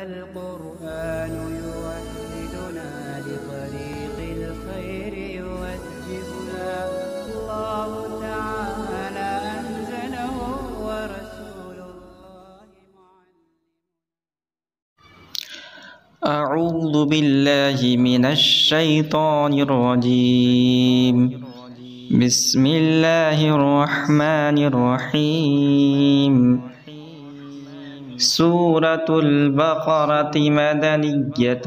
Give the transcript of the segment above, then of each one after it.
القرآن يوحدنا لطريق الخير يوجهنا الله تعالى أنزله ورسول الله أعوذ بالله من الشيطان الرجيم. بسم الله الرحمن الرحيم. سورة البقرة مدنية.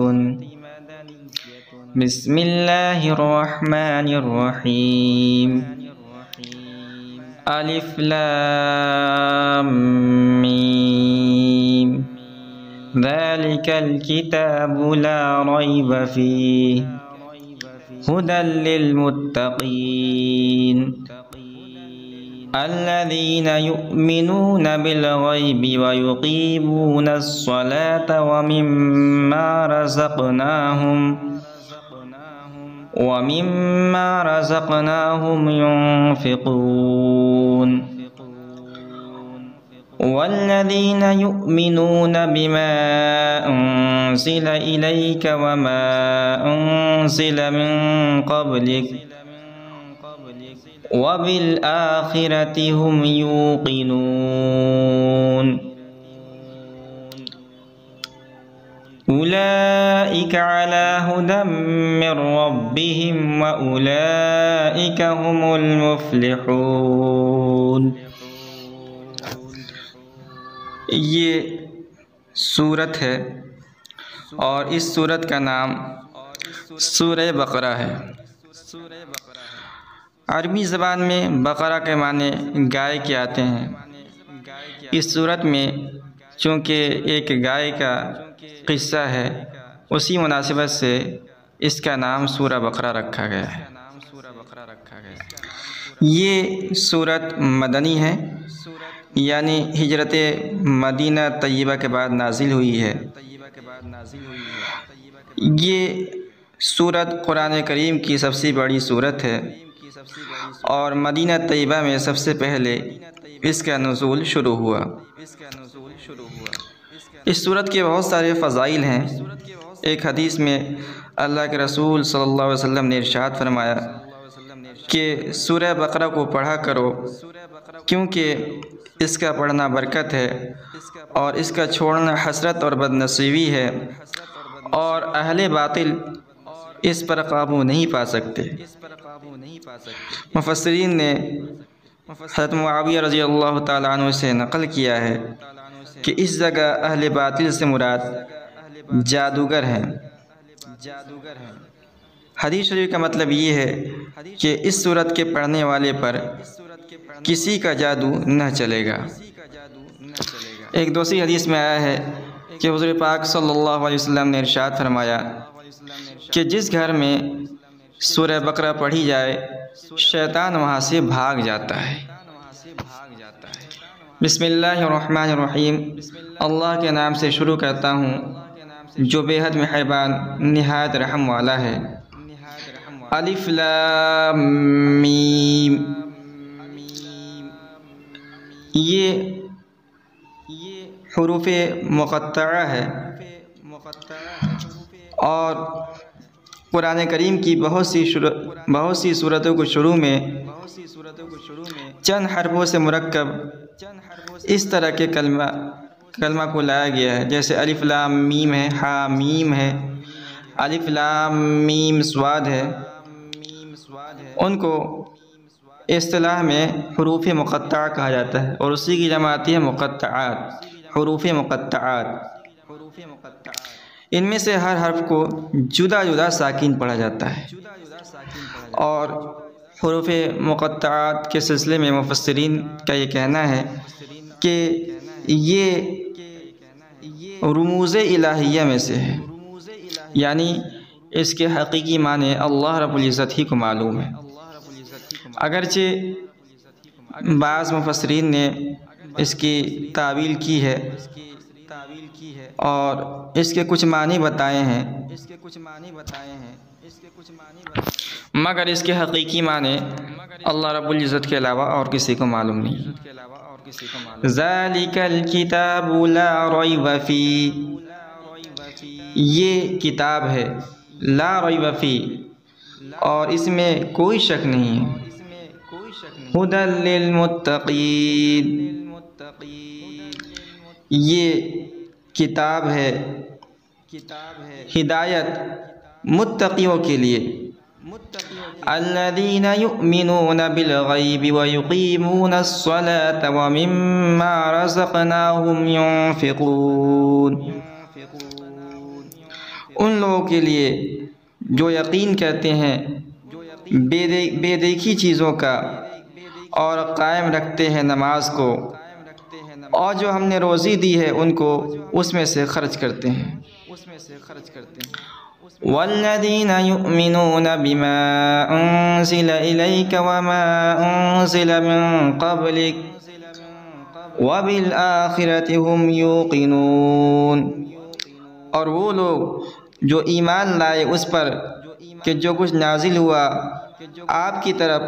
بسم الله الرحمن الرحيم. ألف لام ميم. ذلك الكتاب لا ريب فيه هدى للمتقين الذين يؤمنون بالغيب ويقيمون الصلاة ومما رزقناهم ينفقون والذين يؤمنون بما أنزل إليك وما أنزل من قبلك وبالآخرة هم يوقنون أولئك على هدى من ربهم وأولئك هم المفلحون. یہ سورت ہے اور اس سورت کا نام سورہ بقرہ ہے۔ عربی زبان میں بقرہ کے معنی گائے کے آتے ہیں۔ اس سورت میں چونکہ ایک گائے کا قصہ ہے، اسی مناسبت سے اس کا نام سورہ بقرہ رکھا گیا ہے۔ یہ سورت مدنی ہے، یعنی ہجرت مدینہ طیبہ کے بعد نازل ہوئی ہے۔ یہ سورت قرآن کریم کی سب سے بڑی سورت ہے اور مدینہ طیبہ میں سب سے پہلے اس کا نزول شروع ہوا۔ اس سورت کے بہت سارے فضائل ہیں۔ ایک حدیث میں اللہ کے رسول صلی اللہ علیہ وسلم نے ارشاد فرمایا کہ سورہ بقرہ کو پڑھا کرو، کیونکہ اس کا پڑھنا برکت ہے اور اس کا چھوڑنا حسرت اور بدنصیبی ہے، اور اہل باطل اس پر قابو نہیں پا سکتے۔ مفسرین نے حضرت معاویہ رضی اللہ تعالیٰ عنہ سے نقل کیا ہے کہ اس جگہ اہل باطل سے مراد جادوگر ہیں۔ حدیث شریف کا مطلب یہ ہے کہ اس سورت کے پڑھنے والے پر کسی کا جادو نہ چلے گا۔ ایک دوسری حدیث میں آیا ہے کہ حضور پاک صلی اللہ علیہ وسلم نے ارشاد فرمایا کہ جس گھر میں سورہ بقرہ پڑھی جائے شیطان وہاں سے بھاگ جاتا ہے۔ بسم اللہ الرحمن الرحیم۔ اللہ کے نام سے شروع کرتا ہوں جو بے حد مہربان نہایت رحم والا ہے۔ الف لام میم۔ یہ حروف مقطعہ ہے اور قرآن کریم کی بہت سی سورتوں کو شروع میں چند حرفوں سے مرکب اس طرح کے کلمہ کو لایا گیا ہے، جیسے الف لام میم ہے، ہا میم ہے، الف لام میم صاد ہے۔ ان کو اصطلاح میں حروف مقطعہ کہا جاتا ہے اور اسی کی جمع آتی ہے مقطعات، حروف مقطعات۔ ان میں سے ہر حرف کو جدا جدا ساکن پڑھا جاتا ہے، اور حروف مقطعات کے سلسلے میں مفسرین کا یہ کہنا ہے کہ یہ رموز الہیہ میں سے ہے، یعنی اس کے حقیقی معنی اللہ رب العزت ہی کو معلوم ہے۔ اگرچہ بعض مفسرین نے اس کی تعویل کی ہے اور اس کے کچھ معنی بتائے ہیں، مگر اس کے حقیقی معنی اللہ رب العزت کے علاوہ اور کسی کو معلوم نہیں۔ ذالک الکتاب لا ریب فیہ، یہ کتاب ہے لا ریب فی، اور اس میں کوئی شک نہیں ہے، ھدی للمتقین، یہ کتاب ہے ہدایت متقیوں کے لیے، الذین یؤمنون بالغیب ویقیمون الصلاة ومما رزقناہم ینفقون، ان لوگوں کے لیے جو یقین کرتے ہیں بے دیکھی چیزوں کا اور قائم رکھتے ہیں نماز کو، اور جو ہم نے روزی دی ہے ان کو اس میں سے خرچ کرتے ہیں، والذین یؤمنون بما انزل الیک وما انزل من قبلک وبالآخرۃ هم یوقنون، اور وہ لوگ جو ایمان لائے اس پر کہ جو کچھ نازل ہوا آپ کی طرف،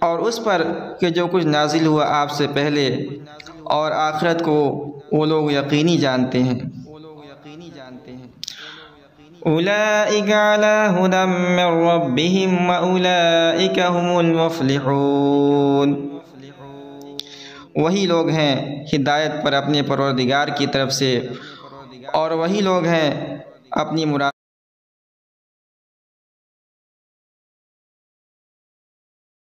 اور اس پر کہ جو کچھ نازل ہوا آپ سے پہلے، اور آخرت کو وہ لوگ یقینی جانتے ہیں، اولئک علی ھدی من ربہم واولئک ھم المفلحون، وہی لوگ ہیں ہدایت پر اپنے پروردگار کی طرف سے، اور وہی لوگ ہیں اپنی مراد